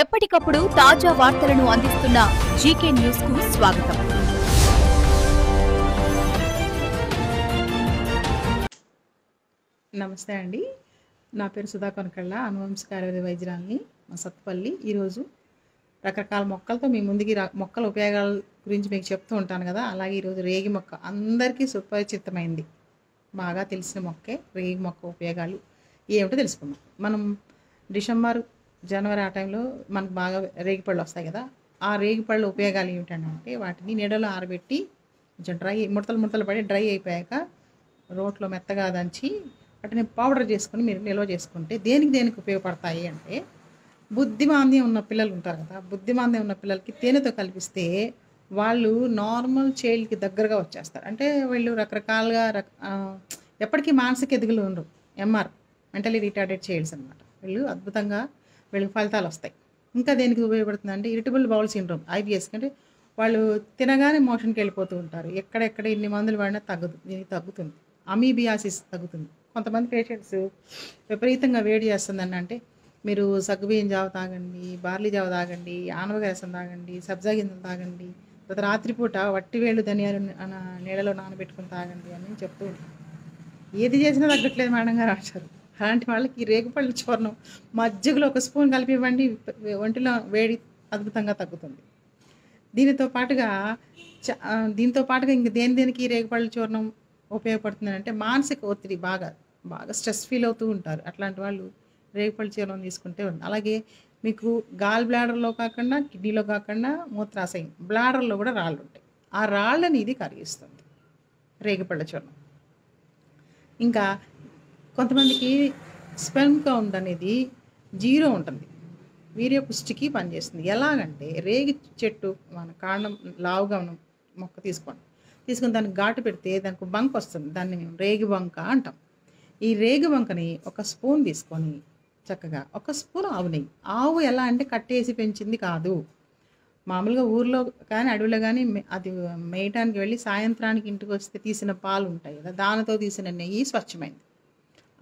ఎప్పటికప్పుడు తాజా వార్తలను అందిస్తున్న జీకే న్యూస్ కు స్వాగతం. నమస్తే అండి. నా పేరు సుధా కొనకళ్ళ, అనువంశిక వైద్యురాలిని, మా సత్తుపల్లి. ఈరోజు రకరకాల మొక్కలతో మీ ముందుకి మొక్కల ఉపయోగాల గురించి మీకు చెప్తూ ఉంటాను కదా. అలాగే ఈరోజు రేగి మొక్క అందరికీ సుపరిచితమైంది, బాగా తెలిసిన మొక్కే. రేగి మొక్క ఉపయోగాలు ఏమిటో తెలుసుకుందాం. మనం డిసెంబర్, జనవరి ఆ టైంలో మనకు బాగా రేగిపళ్ళు వస్తాయి కదా. ఆ రేగిపళ్ళ ఉపయోగాలు ఏమిటంటే, వాటిని నీడలో ఆరబెట్టి కొంచెం ముడతలు పడి డ్రై అయిపోయాక రోట్లో మెత్తగా దంచి వాటిని పౌడర్ చేసుకొని మీరు నిల్వ చేసుకుంటే దేనికి ఉపయోగపడతాయి అంటే, బుద్ధిమాంద్యం ఉన్న పిల్లలు ఉంటారు కదా, బుద్ధిమాంద్యం ఉన్న పిల్లలకి తేనెతో కలిపిస్తే వాళ్ళు నార్మల్ చైల్డ్కి దగ్గరగా వచ్చేస్తారు. అంటే వీళ్ళు రకరకాలుగా ఎప్పటికీ మానసిక ఎదుగులు ఉండరు. ఎంఆర్, మెంటలీ రిటార్డెడ్ చైల్డ్స్ అనమాట. వీళ్ళు అద్భుతంగా వీళ్ళకి ఫలితాలు వస్తాయి. ఇంకా దేనికి ఉపయోగపడుతుంది అంటే, ఇరిటబుల్ బౌల్ సిండ్రోమ్, ఐబిఎస్. అంటే వాళ్ళు తినగానే మోషన్కి వెళ్ళిపోతూ ఉంటారు. ఎక్కడెక్కడ ఇన్ని మందులు వాడినా దీనికి తగ్గుతుంది. అమీబియాసిస్ తగ్గుతుంది. కొంతమంది పేషెంట్స్ విపరీతంగా వేడి చేస్తుందని అంటే, మీరు సగ్గుబియ్యం జావ తాగండి, బార్లీ జావ తాగండి, ఆనవకాయ రసం తాగండి, సబ్జా గింజలు తాగండి, తర్వాత రాత్రిపూట వట్టివేళ్ళు ధనియాలు నీళ్ళలో నానబెట్టుకుని తాగండి అని చెప్తూ ఉంటారు. ఏది చేసినా తగ్గట్లేదు మేడం గారు అంటారు. అలాంటి వాళ్ళకి ఈ రేగుపళ్ళు చూర్ణం మజ్జిగలో ఒక స్పూన్ కలిపి ఇవ్వండి, ఒంటిలో వేడి అద్భుతంగా తగ్గుతుంది. దీంతో పాటుగా ఇంక దేనికి రేగుపళ్ళు చూర్ణం ఉపయోగపడుతుంది అంటే, మానసిక ఒత్తిడి బాగా స్ట్రెస్ ఫీల్ అవుతూ ఉంటారు. అట్లాంటి వాళ్ళు రేగుపళ్ళు చూర్ణం తీసుకుంటే ఉంది. అలాగే మీకు గాల్ బ్లాడర్లో కాకుండా, కిడ్నీలో కాకుండా, మూత్రాశయం, బ్లాడర్లో కూడా రాళ్ళు ఉంటాయి. ఆ రాళ్ళని ఇది కరిగిస్తుంది రేగుపళ్ళ చూర్ణం. ఇంకా కొంతమందికి స్పెర్మ్ కౌంట్ అనేది 0 ఉంటుంది. వీర్య పుష్టికి పనిచేస్తుంది. ఎలాగంటే, రేగి చెట్టు మన కాండం లావుగా ఉన్న మొక్క తీసుకొని దానికి ఘాటు పెడితే దానికి బంక వస్తుంది. దాన్ని మేము రేగి బంక అంటాం. ఈ రేగి బంకని ఒక స్పూన్ తీసుకొని చక్కగా ఒక స్పూన్ ఆవు నెయ్యి. ఆవు ఎలా అంటే కట్టేసి పెంచింది కాదు. మామూలుగా ఊర్లో కానీ అడవిలో కానీ అది మేయటానికి వెళ్ళి సాయంత్రానికి ఇంటికి వస్తే తీసిన పాలు ఉంటాయి కదా, దానితో తీసిన నెయ్యి స్వచ్ఛమైంది.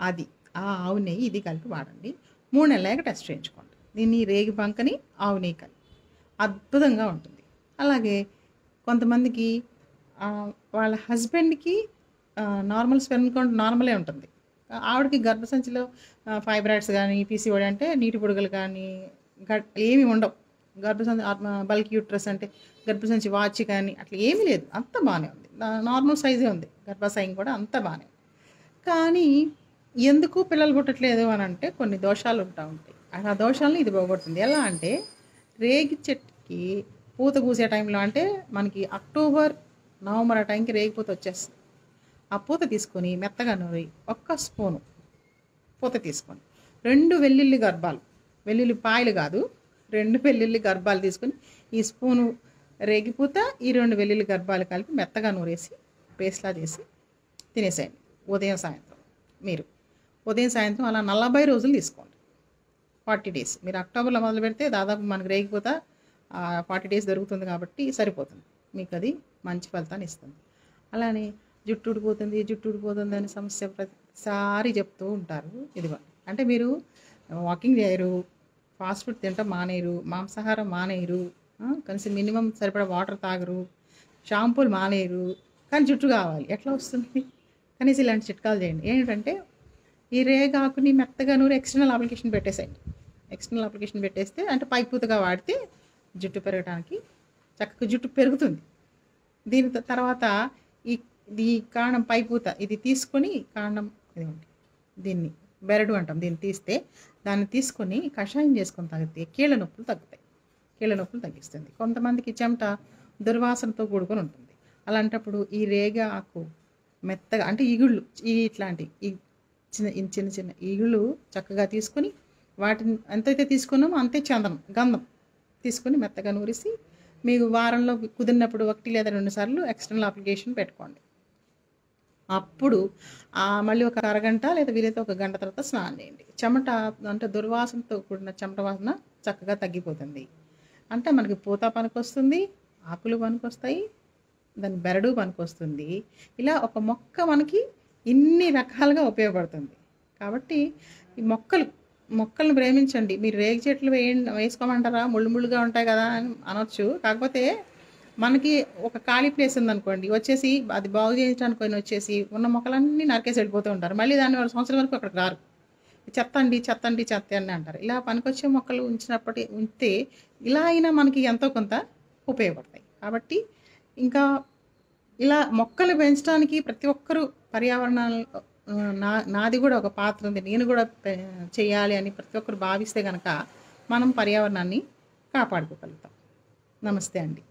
అది ఆ ఆవు నెయ్యి ఇది కలిపి వాడండి. 3 నెలలకి టెస్ట్ చేయించుకోండి. దీన్ని రేగి బంకని ఆవు నెయ్యి కలిపి అద్భుతంగా ఉంటుంది. అలాగే కొంతమందికి వాళ్ళ హస్బెండ్కి నార్మల్ స్పెర్మ్ కౌంట్ నార్మలే ఉంటుంది. ఆవిడకి గర్భసంచిలో ఫైబ్రాయిడ్స్ కానీ, పీసీఓడి అంటే నీటి పొడుగులు కానీ ఏమి ఉండవు. గర్భసంచి బల్క్ యూట్రస్ అంటే గర్భసంచి వాచి కానీ అట్లా ఏమీ లేదు. అంత బాగానే ఉంది. నార్మల్ సైజే ఉంది. గర్భాశయం కూడా అంత బాగానే ఉంది. కానీ ఎందుకు పిల్లలు పుట్టట్లేదు అని అంటే, కొన్ని దోషాలు ఉంటాయి. ఆ దోషాలను ఇది పోగొడుతుంది. ఎలా అంటే, రేగి చెట్టుకి పూత కూసే టైంలో అంటే మనకి అక్టోబర్, నవంబర్ ఆ టైంకి రేగి పూత వచ్చేస్తుంది. ఆ పూత తీసుకొని మెత్తగా నూరి ఒక్క స్పూను పూత తీసుకొని 2 వెల్లుల్లి గర్భాలు, వెల్లుల్లి పాయలు కాదు, 2 వెల్లుల్లి గర్భాలు తీసుకొని ఈ స్పూను రేగిపూత, ఈ 2 వెల్లుల్లి గర్భాలు కలిపి మెత్తగా నూరేసి పేస్ట్లా చేసి తినేసేయండి. ఉదయం సాయంత్రం మీరు ఉదయం సాయంత్రం అలా 40 రోజులు తీసుకోండి. 40 డేస్. మీరు అక్టోబర్లో మొదలు పెడితే దాదాపు మనకు రేగిపూత 40 డేస్ దొరుకుతుంది కాబట్టి సరిపోతుంది. మీకు అది మంచి ఫలితాన్ని ఇస్తుంది. అలానే జుట్టు ఊడిపోతుంది అనే సమస్య ప్రతిసారి చెప్తూ ఉంటారు. ఇదిగోండి, అంటే మీరు వాకింగ్ చేయరు, ఫాస్ట్ ఫుడ్ తింటాం మానేయరు, మాంసాహారం మానేయరు, కనీసం మినిమం సరిపడా వాటర్ తాగరు, షాంపూలు మానేయరు, కానీ జుట్టు కావాలి. ఎట్లా వస్తుంది? కనీసం ఇలాంటి చిట్కాలు చేయండి. ఏంటంటే, ఈ రేగాకుని మెత్తగా నూరి ఎక్స్టర్నల్ అప్లికేషన్ పెట్టేసేయండి. ఎక్స్టర్నల్ అప్లికేషన్ పెట్టేస్తే, అంటే పైపూతగా వాడితే జుట్టు పెరగడానికి చక్కగా జుట్టు పెరుగుతుంది. దీని తర్వాత ఈ కాండం పైపూత ఇది తీసుకొని, కాండం ఇదిగోండి, దీన్ని బెరడు అంటాం. దీన్ని తీస్తే దాన్ని తీసుకొని కషాయం చేసుకొని తాగితే కీళ్ళ నొప్పులు తగ్గుతాయి. కీళ్ళ నొప్పులు తగ్గిస్తుంది. కొంతమందికి చెమట దుర్వాసనతో కూడుకొని ఉంటుంది. అలాంటప్పుడు ఈ రేగా ఆకు మెత్తగా, అంటే ఈగుళ్ళు, ఇట్లాంటి చిన్న ఈగుళ్ళు చక్కగా తీసుకొని, వాటిని ఎంతైతే తీసుకున్నామో అంతే చందనం, గంధం తీసుకొని మెత్తగా నూరిసి మీకు వారంలో కుదిరినప్పుడు 1 లేదా 2 సార్లు ఎక్స్టర్నల్ అప్లికేషన్ పెట్టుకోండి. అప్పుడు మళ్ళీ ఒక అరగంట లేదా వీలైతే 1 గంట తర్వాత స్నానం చేయండి. చెమట అంటే దుర్వాసనతో కూడిన చెమట వాసన చక్కగా తగ్గిపోతుంది. అంటే మనకి పూత పనికొస్తుంది, ఆకులు పనికొస్తాయి, దాని బెరడు పనికొస్తుంది. ఇలా ఒక మొక్క మనకి ఇన్ని రకాలుగా ఉపయోగపడుతుంది. కాబట్టి ఈ మొక్కలు మొక్కల్ని ప్రేమించండి. మీరు రేగి చెట్లు వేసుకోమంటారా? ముళ్ళుగా ఉంటాయి కదా అని అనొచ్చు. కాకపోతే మనకి ఒక ఖాళీ ప్లేస్ ఉందనుకోండి, వచ్చేసి అది బాగు చేయించడానికి వచ్చేసి ఉన్న మొక్కలన్నీ నరికేసి వెళ్ళిపోతూ ఉంటారు. మళ్ళీ దాన్ని ఒక సంవత్సరం వరకు అక్కడికి రారు. చెత్త అండి అంటారు. ఇలా పనికొచ్చే మొక్కలు ఉంచితే ఇలా అయినా మనకి ఎంతో కొంత ఉపయోగపడతాయి. కాబట్టి ఇంకా ఇలా మొక్కలు పెంచడానికి ప్రతి ఒక్కరూ నాది కూడా ఒక పాత్ర ఉంది, నేను కూడా చేయాలి అని ప్రతి ఒక్కరు భావిస్తే కనుక మనం పర్యావరణాన్ని కాపాడుకోగలుగుతాం. నమస్తే అండి.